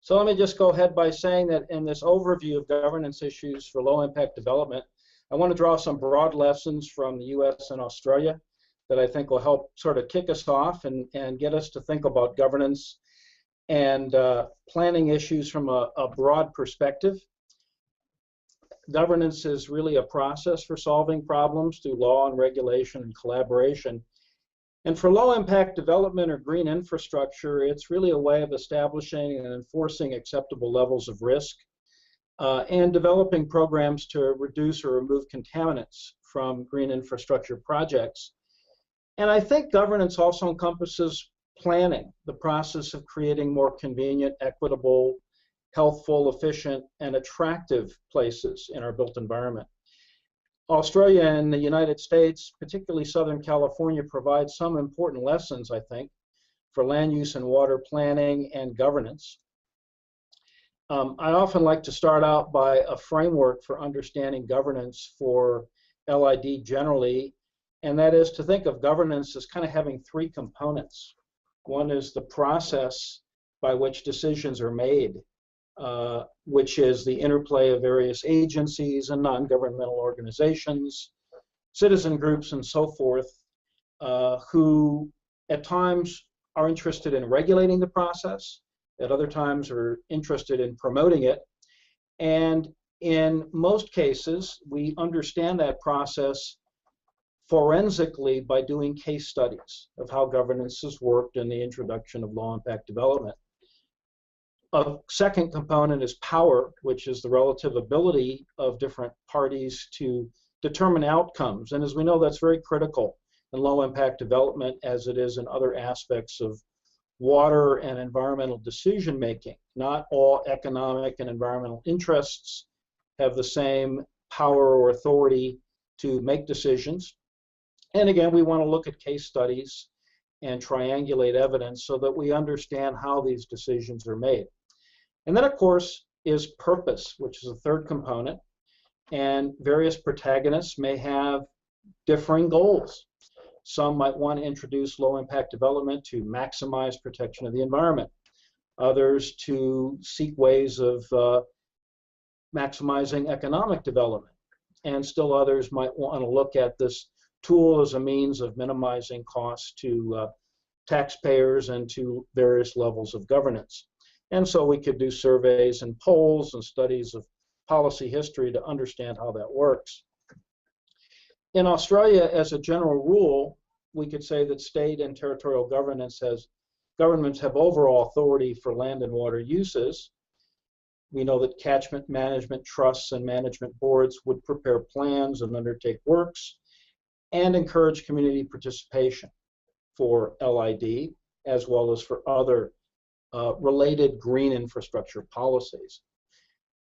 So let me just go ahead by saying that in this overview of governance issues for low-impact development, I want to draw some broad lessons from the U.S. and Australia that I think will help sort of kick us off and get us to think about governance and planning issues from a broad perspective. Governance is really a process for solving problems through law and regulation and collaboration. And for low-impact development or green infrastructure, it's really a way of establishing and enforcing acceptable levels of risk and developing programs to reduce or remove contaminants from green infrastructure projects. And I think governance also encompasses planning, the process of creating more convenient, equitable, healthful, efficient, and attractive places in our built environment. Australia and the United States, particularly Southern California, provide some important lessons, I think, for land use and water planning and governance. I often like to start out by a framework for understanding governance for LID generally, and that is to think of governance as kind of having three components. One is the process by which decisions are made, which is the interplay of various agencies and non-governmental organizations, citizen groups, and so forth, who at times are interested in regulating the process, at other times are interested in promoting it, and in most cases, we understand that process forensically by doing case studies of how governance has worked in the introduction of low-impact development. A second component is power, which is the relative ability of different parties to determine outcomes. And as we know, that's very critical in low-impact development as it is in other aspects of water and environmental decision-making. Not all economic and environmental interests have the same power or authority to make decisions. And again, we want to look at case studies and triangulate evidence so that we understand how these decisions are made. And then, of course, is purpose, which is a third component. And various protagonists may have differing goals. Some might want to introduce low-impact development to maximize protection of the environment. Others to seek ways of maximizing economic development. And still others might want to look at this tool as a means of minimizing costs to taxpayers and to various levels of governance. And so we could do surveys and polls and studies of policy history to understand how that works. In Australia, as a general rule, we could say that state and territorial governments have overall authority for land and water uses. We know that catchment management trusts and management boards would prepare plans and undertake works and encourage community participation for LID as well as for other related green infrastructure policies.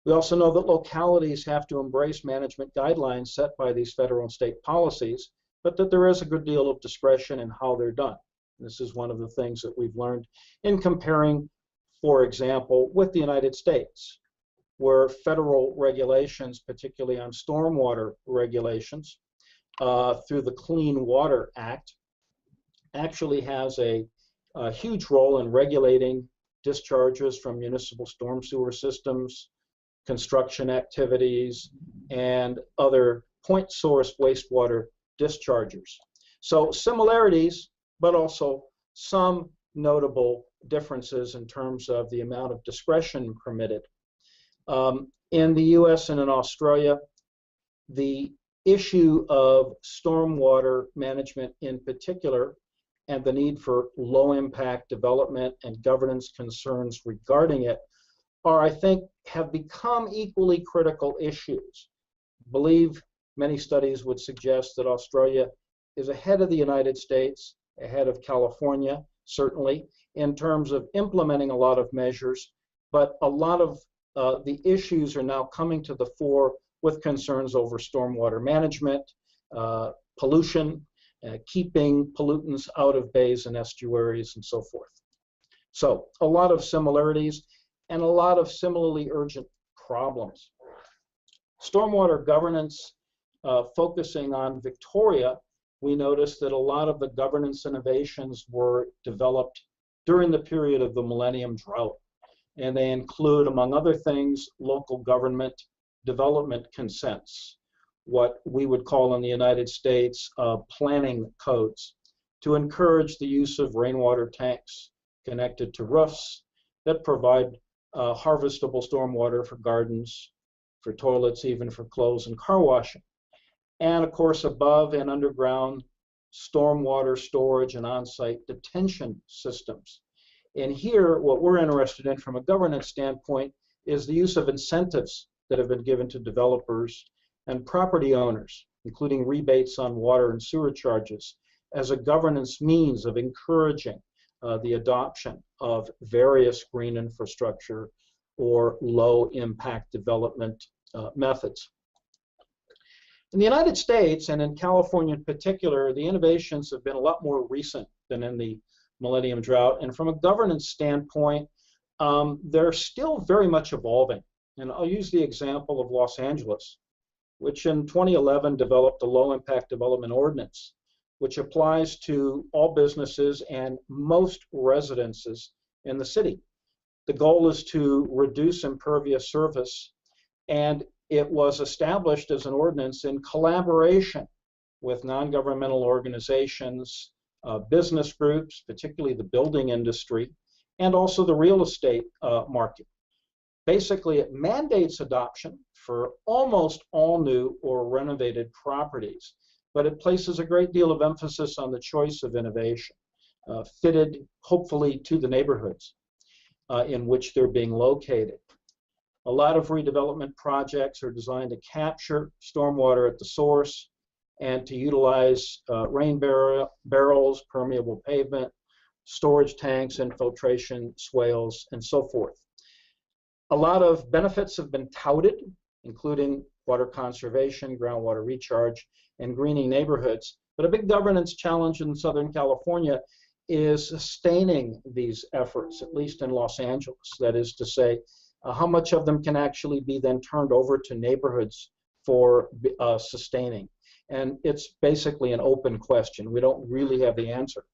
We also know that localities have to embrace management guidelines set by these federal and state policies, but that there is a good deal of discretion in how they're done. This is one of the things that we've learned in comparing, for example, with the United States, where federal regulations, particularly on stormwater regulations, through the Clean Water Act, actually has a huge role in regulating discharges from municipal storm sewer systems, construction activities, and other point source wastewater dischargers. So similarities, but also some notable differences in terms of the amount of discretion permitted. In the US and in Australia, the issue of stormwater management in particular and the need for low-impact development and governance concerns regarding it are, I think, have become equally critical issues. I believe many studies would suggest that Australia is ahead of the United States, ahead of California, certainly, in terms of implementing a lot of measures, but a lot of the issues are now coming to the fore with concerns over stormwater management, pollution, keeping pollutants out of bays and estuaries, and so forth. So a lot of similarities and a lot of similarly urgent problems. Stormwater governance, focusing on Victoria, we noticed that a lot of the governance innovations were developed during the period of the Millennium Drought. and they include, among other things, local government development consents, what we would call in the United States planning codes, to encourage the use of rainwater tanks connected to roofs that provide harvestable stormwater for gardens, for toilets, even for clothes and car washing. And of course, above and underground stormwater storage and on-site detention systems. And here, what we're interested in from a governance standpoint is the use of incentives that have been given to developers and property owners, including rebates on water and sewer charges, as a governance means of encouraging the adoption of various green infrastructure or low-impact development methods. In the United States, and in California in particular, the innovations have been a lot more recent than in the Millennium Drought, and from a governance standpoint, they're still very much evolving. And I'll use the example of Los Angeles, which in 2011 developed a low-impact development ordinance, which applies to all businesses and most residences in the city. The goal is to reduce impervious surface, and it was established as an ordinance in collaboration with non-governmental organizations, business groups, particularly the building industry, and also the real estate market. Basically, it mandates adoption for almost all new or renovated properties, but it places a great deal of emphasis on the choice of innovation, fitted hopefully to the neighborhoods in which they're being located. A lot of redevelopment projects are designed to capture stormwater at the source and to utilize rain barrels, permeable pavement, storage tanks, infiltration swales, and so forth. A lot of benefits have been touted, including water conservation, groundwater recharge, and greening neighborhoods. But a big governance challenge in Southern California is sustaining these efforts, at least in Los Angeles. That is to say, how much of them can actually be then turned over to neighborhoods for sustaining? And it's basically an open question. We don't really have the answer.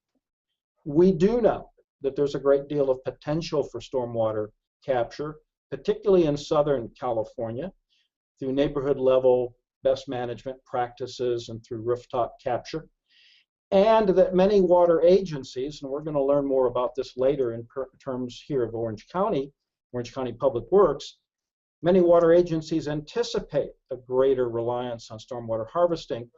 We do know that there's a great deal of potential for stormwater capture, particularly in Southern California, through neighborhood level best management practices and through rooftop capture. And that many water agencies, and we're going to learn more about this later in terms here of Orange County Public Works, many water agencies anticipate a greater reliance on stormwater harvesting,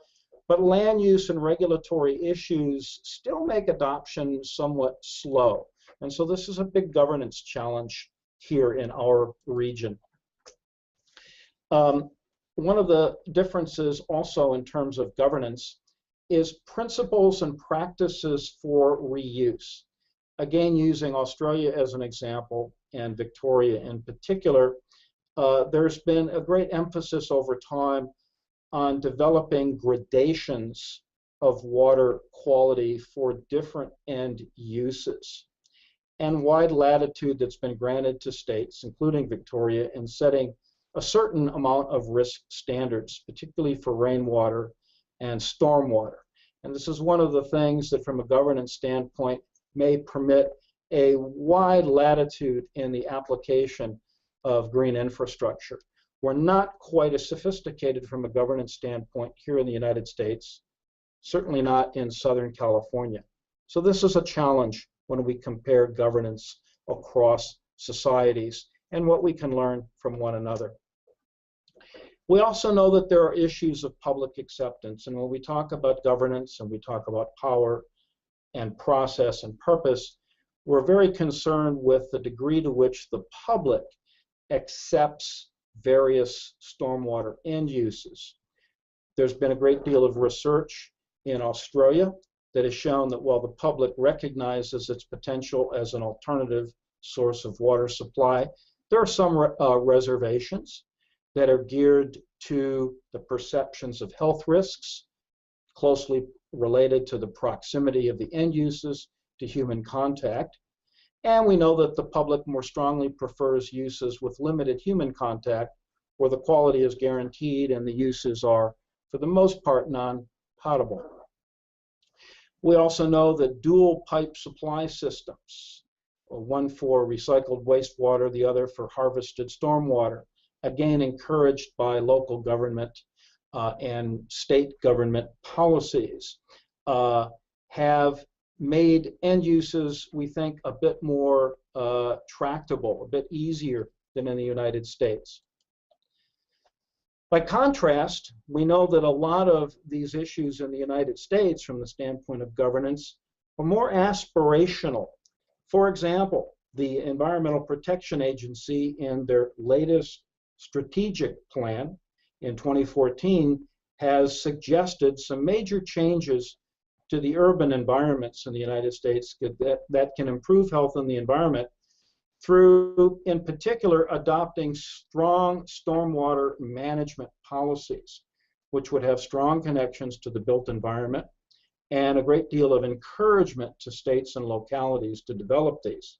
but land use and regulatory issues still make adoption somewhat slow. And so this is a big governance challenge here in our region. One of the differences also in terms of governance is principles and practices for reuse. Again, using Australia as an example, and Victoria in particular, there's been a great emphasis over time on developing gradations of water quality for different end uses, and wide latitude that's been granted to states, including Victoria, in setting a certain amount of risk standards, particularly for rainwater and stormwater. And this is one of the things that from a governance standpoint may permit a wide latitude in the application of green infrastructure. We're not quite as sophisticated from a governance standpoint here in the United States, certainly not in Southern California. So this is a challenge when we compare governance across societies and what we can learn from one another. We also know that there are issues of public acceptance, and when we talk about governance and we talk about power and process and purpose, we're very concerned with the degree to which the public accepts various stormwater end uses. There's been a great deal of research in Australia that has shown that while the public recognizes its potential as an alternative source of water supply, there are some reservations that are geared to the perceptions of health risks, closely related to the proximity of the end uses to human contact. And we know that the public more strongly prefers uses with limited human contact, where the quality is guaranteed and the uses are, for the most part, non-potable. We also know that dual pipe supply systems, one for recycled wastewater, the other for harvested stormwater, again encouraged by local government and state government policies, have made end uses, we think, a bit more tractable, a bit easier than in the United States. By contrast, we know that a lot of these issues in the United States, from the standpoint of governance, are more aspirational. For example, the Environmental Protection Agency, in their latest strategic plan in 2014, has suggested some major changes to the urban environments in the United States that can improve health in the environment through, in particular, adopting strong stormwater management policies, which would have strong connections to the built environment and a great deal of encouragement to states and localities to develop these.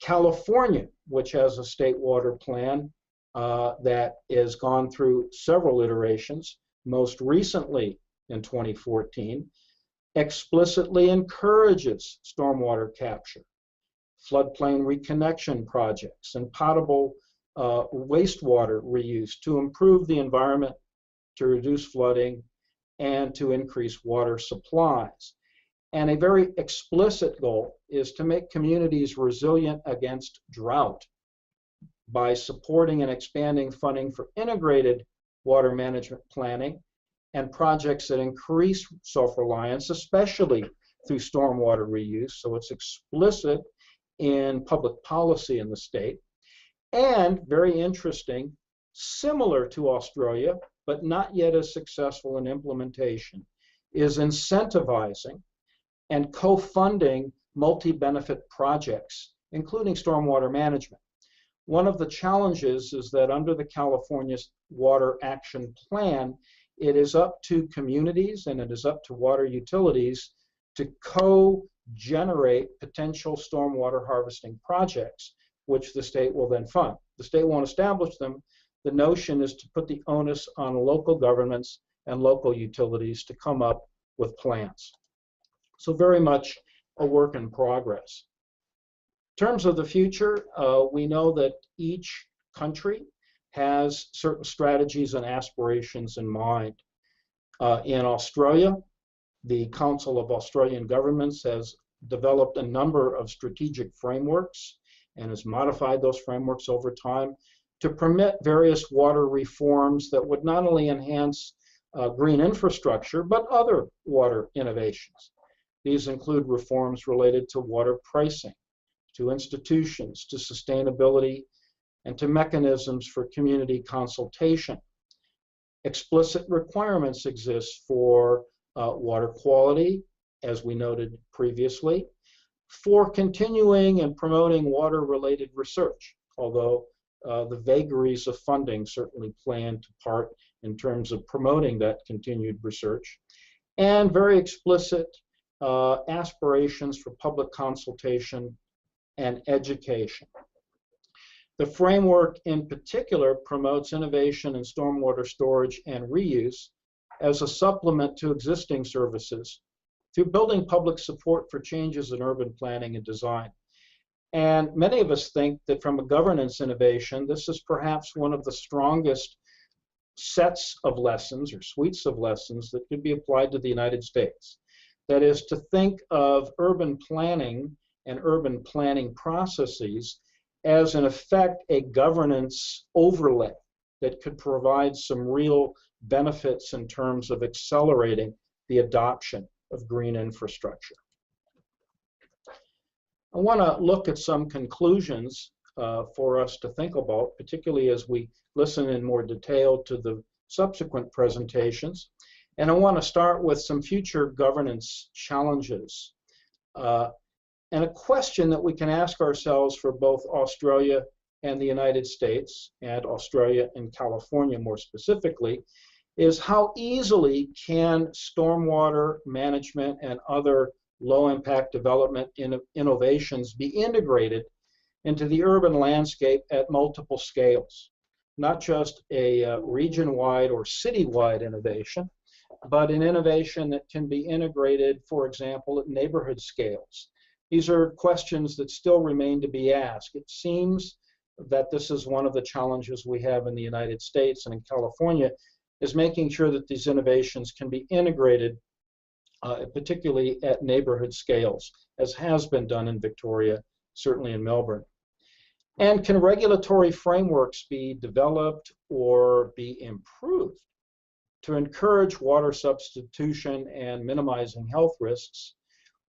California, which has a state water plan that has gone through several iterations, most recently in 2014, explicitly encourages stormwater capture, floodplain reconnection projects, and potable wastewater reuse to improve the environment, to reduce flooding, and to increase water supplies. And a very explicit goal is to make communities resilient against drought by supporting and expanding funding for integrated water management planning and projects that increase self-reliance, especially through stormwater reuse. So it's explicit in public policy in the state. And very interesting, similar to Australia, but not yet as successful in implementation, is incentivizing and co-funding multi-benefit projects, including stormwater management. One of the challenges is that under the California Water Action Plan, it is up to communities and it is up to water utilities to co-generate potential stormwater harvesting projects, which the state will then fund. The state won't establish them. The notion is to put the onus on local governments and local utilities to come up with plans. So very much a work in progress. In terms of the future, we know that each country has certain strategies and aspirations in mind. In Australia, the Council of Australian Governments has developed a number of strategic frameworks and has modified those frameworks over time to permit various water reforms that would not only enhance green infrastructure, but other water innovations. These include reforms related to water pricing, to institutions, to sustainability, and to mechanisms for community consultation. Explicit requirements exist for water quality, as we noted previously, for continuing and promoting water-related research, although the vagaries of funding certainly play into part in terms of promoting that continued research, and very explicit aspirations for public consultation and education. The framework in particular promotes innovation in stormwater storage and reuse as a supplement to existing services through building public support for changes in urban planning and design. And many of us think that from a governance innovation, this is perhaps one of the strongest sets of lessons or suites of lessons that could be applied to the United States. That is to think of urban planning and urban planning processes as in effect a governance overlay that could provide some real benefits in terms of accelerating the adoption of green infrastructure. I want to look at some conclusions for us to think about, particularly as we listen in more detail to the subsequent presentations. And I want to start with some future governance challenges. And a question that we can ask ourselves for both Australia and the United States, and Australia and California more specifically, is how easily can stormwater management and other low-impact development innovations be integrated into the urban landscape at multiple scales? Not just a region-wide or city-wide innovation, but an innovation that can be integrated, for example, at neighborhood scales, These are questions that still remain to be asked. It seems that this is one of the challenges we have in the United States and in California, is making sure that these innovations can be integrated, particularly at neighborhood scales, as has been done in Victoria, certainly in Melbourne. And can regulatory frameworks be developed or be improved to encourage water substitution and minimizing health risks,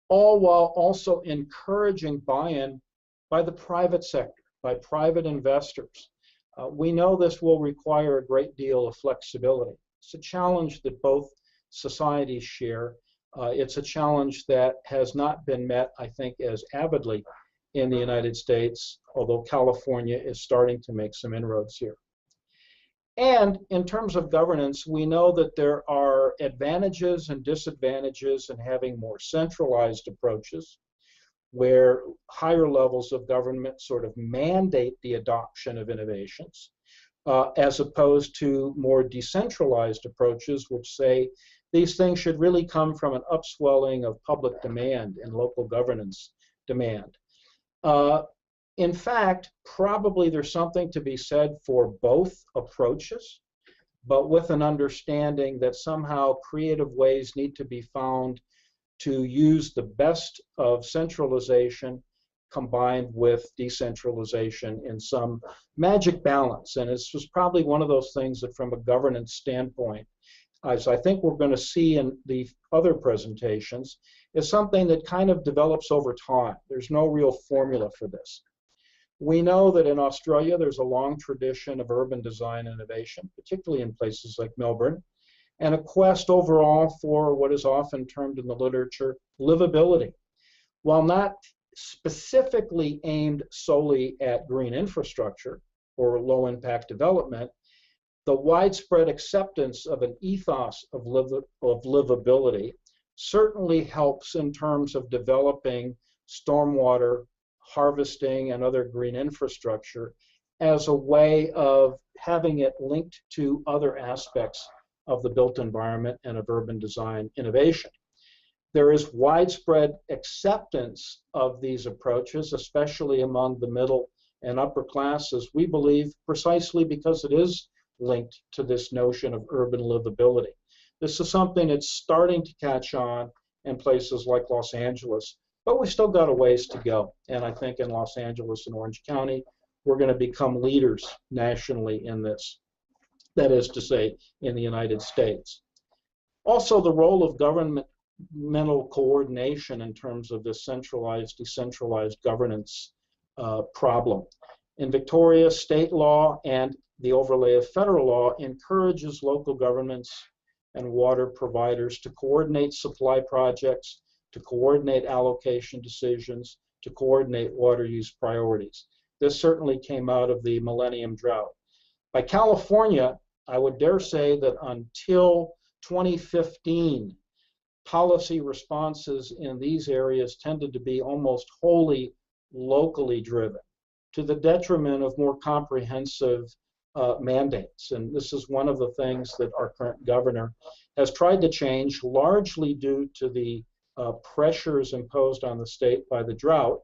all while also encouraging buy-in by the private sector, by private investors? We know this will require a great deal of flexibility. It's a challenge that both societies share. It's a challenge that has not been met, I think, as avidly in the United States, although California is starting to make some inroads here. And in terms of governance, we know that there are advantages and disadvantages in having more centralized approaches, where higher levels of government sort of mandate the adoption of innovations, as opposed to more decentralized approaches, which say these things should really come from an upswelling of public demand and local governance demand. In fact, probably there's something to be said for both approaches, but with an understanding that somehow creative ways need to be found to use the best of centralization combined with decentralization in some magic balance. And this was probably one of those things that from a governance standpoint, as I think we're going to see in the other presentations, is something that kind of develops over time. There's no real formula for this. We know that in Australia there's a long tradition of urban design innovation, particularly in places like Melbourne, and a quest overall for what is often termed in the literature livability. While not specifically aimed solely at green infrastructure or low impact development, the widespread acceptance of an ethos of livability certainly helps in terms of developing stormwater harvesting and other green infrastructure as a way of having it linked to other aspects of the built environment and of urban design innovation. There is widespread acceptance of these approaches, especially among the middle and upper classes, we believe, precisely because it is linked to this notion of urban livability. This is something that's starting to catch on in places like Los Angeles, but we've still got a ways to go. And I think in Los Angeles and Orange County, we're going to become leaders nationally in this. That is to say, in the United States. Also, the role of governmental coordination in terms of this centralized, decentralized governance problem. In Victoria, state law and the overlay of federal law encourages local governments and water providers to coordinate supply projects, to coordinate allocation decisions, to coordinate water use priorities. This certainly came out of the Millennium Drought. By California, I would dare say that until 2015, policy responses in these areas tended to be almost wholly locally driven, to the detriment of more comprehensive mandates. And this is one of the things that our current governor has tried to change, largely due to the pressures imposed on the state by the drought,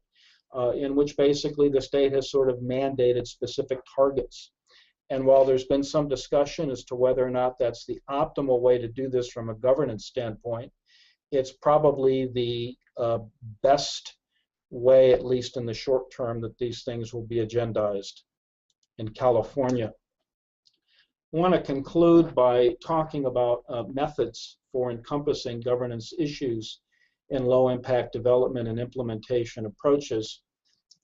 in which basically the state has sort of mandated specific targets. And while there's been some discussion as to whether or not that's the optimal way to do this from a governance standpoint, it's probably the best way, at least in the short term, that these things will be agendized in California. I want to conclude by talking about methods for encompassing governance issues in low-impact development and implementation approaches.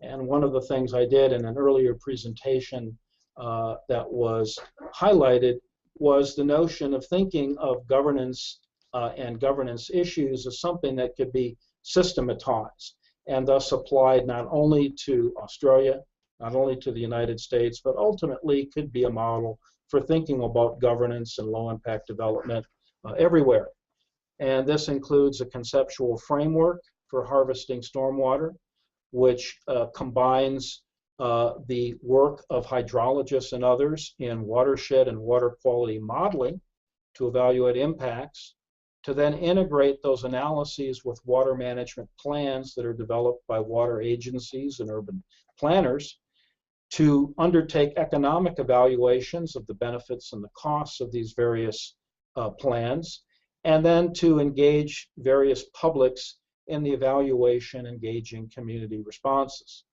And one of the things I did in an earlier presentation that was highlighted was the notion of thinking of governance and governance issues as something that could be systematized and thus applied not only to Australia, not only to the United States, but ultimately could be a model for thinking about governance and low-impact development everywhere. And this includes a conceptual framework for harvesting stormwater, which combines the work of hydrologists and others in watershed and water quality modeling to evaluate impacts, to then integrate those analyses with water management plans that are developed by water agencies and urban planners, to undertake economic evaluations of the benefits and the costs of these various plans, and then to engage various publics in the evaluation, engaging community responses.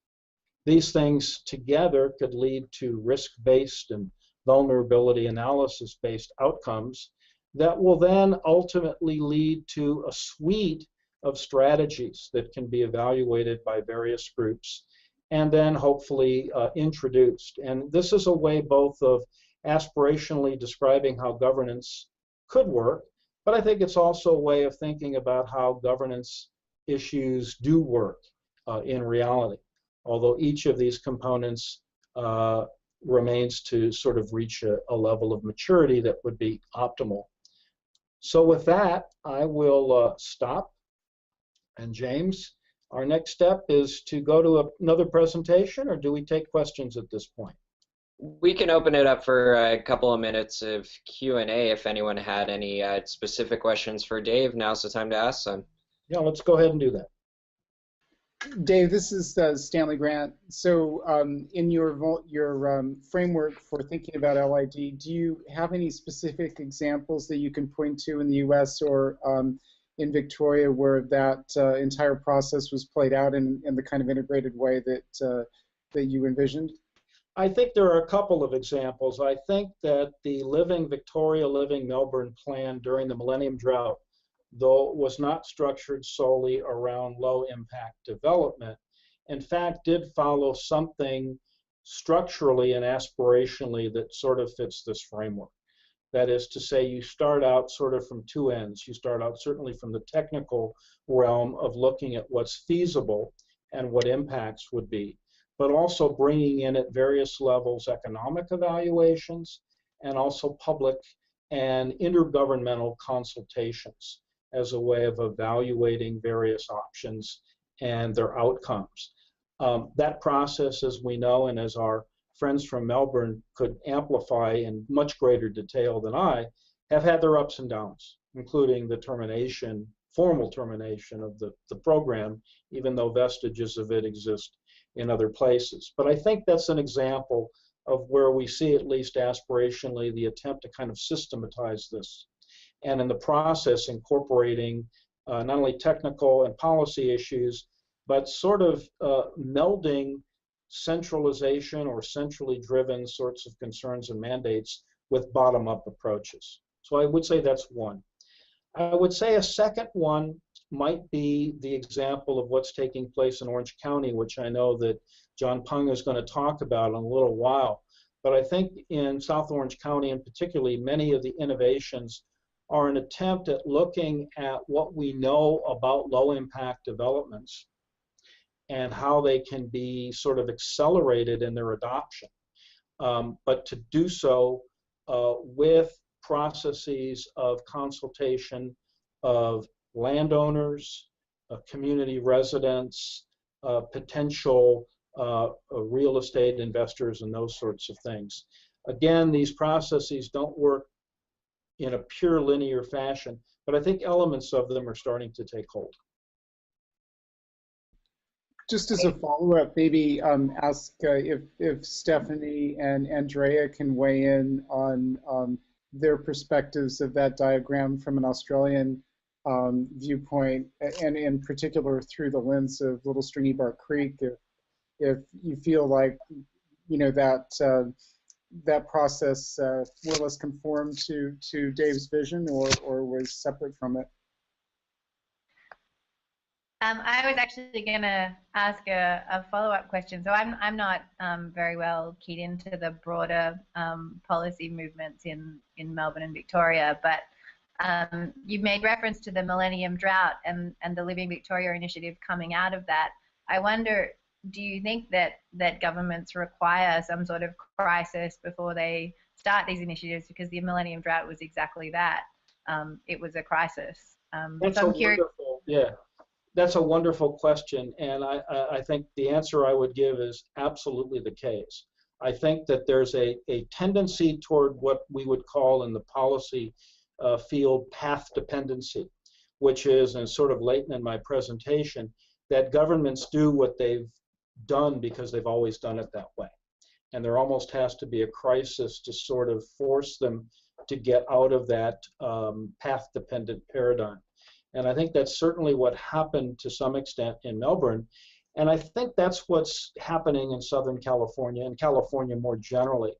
These things together could lead to risk-based and vulnerability analysis-based outcomes that will then ultimately lead to a suite of strategies that can be evaluated by various groups and then hopefully introduced. And this is a way both of aspirationally describing how governance could work, but I think it's also a way of thinking about how governance issues do work in reality, although each of these components remains to sort of reach a level of maturity that would be optimal. So with that, I will stop. And James, our next step is to go to another presentation, or do we take questions at this point? We can open it up for a couple of minutes of Q&A if anyone had any specific questions for Dave. Now's the time to ask them. Yeah, let's go ahead and do that. Dave, this is Stanley Grant. So in your framework for thinking about LID, do you have any specific examples that you can point to in the US or in Victoria where that entire process was played out in the kind of integrated way that you envisioned? I think there are a couple of examples. I think that the Living Victoria, Living Melbourne plan during the Millennium Drought, though it was not structured solely around low-impact development, in fact did follow something structurally and aspirationally that sort of fits this framework. That is to say, you start out sort of from two ends. You start out certainly from the technical realm of looking at what's feasible and what impacts would be, but also bringing in at various levels economic evaluations and also public and intergovernmental consultations as a way of evaluating various options and their outcomes. That process, as we know, and as our friends from Melbourne could amplify in much greater detail than I, have had their ups and downs, including the termination, formal termination of the program, even though vestiges of it exist in other places. But I think that's an example of where we see, at least aspirationally, the attempt to kind of systematize this, and in the process incorporating not only technical and policy issues, but sort of melding centralization or centrally driven sorts of concerns and mandates with bottom-up approaches. So I would say that's one. I would say a second one might be the example of what's taking place in Orange County, which I know that John Pung is going to talk about in a little while. But I think in South Orange County, and particularly many of the innovations are an attempt at looking at what we know about low-impact developments and how they can be sort of accelerated in their adoption, but to do so with processes of consultation of landowners, community residents, potential real estate investors, and those sorts of things. Again, these processes don't work in a pure linear fashion, but I think elements of them are starting to take hold. Just as a follow-up, maybe ask if Stephanie and Andrea can weigh in on their perspectives of that diagram from an Australian viewpoint, and in particular through the lens of Little Stringy Bark Creek. If you feel like, you know, that that process more or less conformed to Dave's vision, or was separate from it. I was actually going to ask a follow-up question. So I'm not very well keyed into the broader policy movements in Melbourne and Victoria, but you made reference to the Millennium Drought and the Living Victoria initiative coming out of that. I wonder, do you think that governments require some sort of crisis before they start these initiatives? Because the Millennium Drought was exactly that. It was a crisis. That's so wonderful. Yeah. That's a wonderful question, and I think the answer I would give is absolutely the case. I think that there's a tendency toward what we would call in the policy field, path dependency, which is, and sort of latent in my presentation, that governments do what they've done because they've always done it that way. And there almost has to be a crisis to sort of force them to get out of that path-dependent paradigm. And I think that's certainly what happened to some extent in Melbourne. And I think that's what's happening in Southern California and California more generally.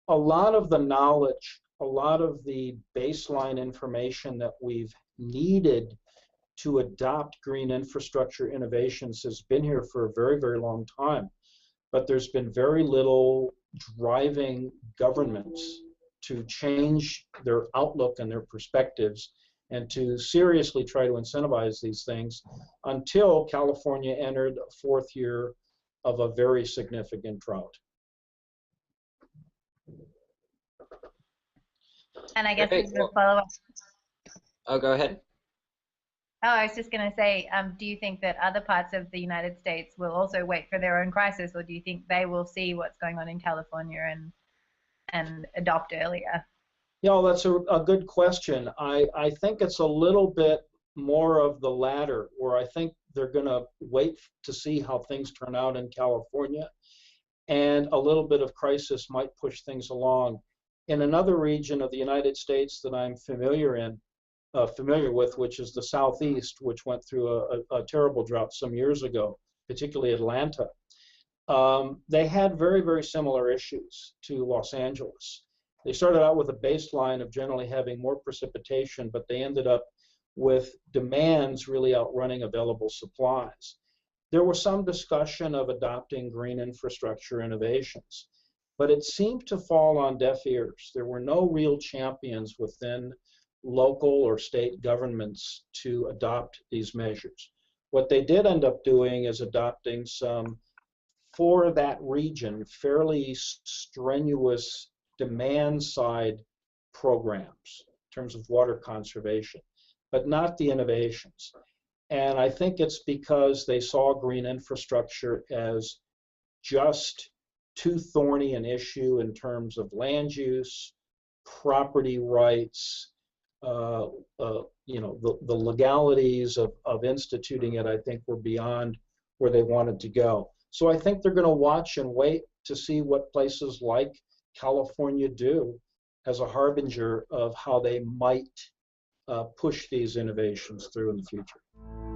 A lot of the knowledge, a lot of the baseline information that we've needed to adopt green infrastructure innovations has been here for a very, very long time. But there's been very little driving governments to change their outlook and their perspectives and to seriously try to incentivize these things until California entered a fourth year of a very significant drought. And I guess Okay, as a follow-up. Oh, go ahead. Oh, I was just going to say, do you think that other parts of the United States will also wait for their own crisis, or do you think they will see what's going on in California and adopt earlier? Yeah, that's a good question. I think it's a little bit more of the latter, where I think they're going to wait to see how things turn out in California, and a little bit of crisis might push things along. In another region of the United States that I'm familiar with, which is the Southeast, which went through a terrible drought some years ago, particularly Atlanta, they had very, very similar issues to Los Angeles. They started out with a baseline of generally having more precipitation, but they ended up with demands really outrunning available supplies. There was some discussion of adopting green infrastructure innovations, but it seemed to fall on deaf ears. There were no real champions within local or state governments to adopt these measures. What they did end up doing is adopting some, for that region, fairly strenuous demand side programs in terms of water conservation, but not the innovations. And I think it's because they saw green infrastructure as just too thorny an issue in terms of land use, property rights, you know, the legalities of instituting it, I think, were beyond where they wanted to go. So I think they're going to watch and wait to see what places like California do as a harbinger of how they might push these innovations through in the future.